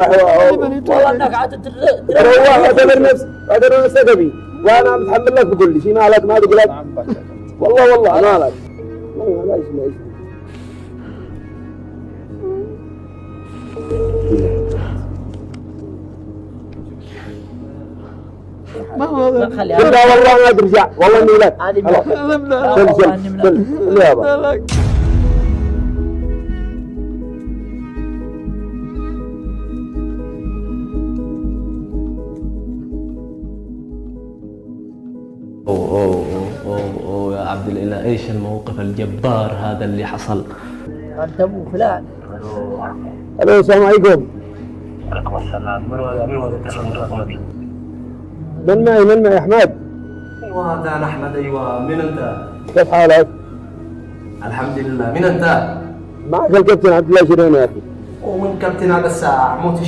والله انك عاد تروح اعتبر نفسك ابي وانا متحمل لك بكل شيء. مالك ما تقول لك والله مالك لا اسمع ما هو خليها والله ما ترجع والله اني لك لا أوه يا عبد الإله، إيش الموقف الجبار هذا اللي حصل؟ انت ابو فلان. الو السلام عليكم. وعليكم السلام. من هذا اتصل برقمك؟ من معي احمد. ايوه هذا انا احمد. ايوه من انت؟ كيف حالك؟ الحمد لله. من انت؟ معك الكابتن عبد الله شيرين يا اخي. ومن كابتن هذا الساعه موت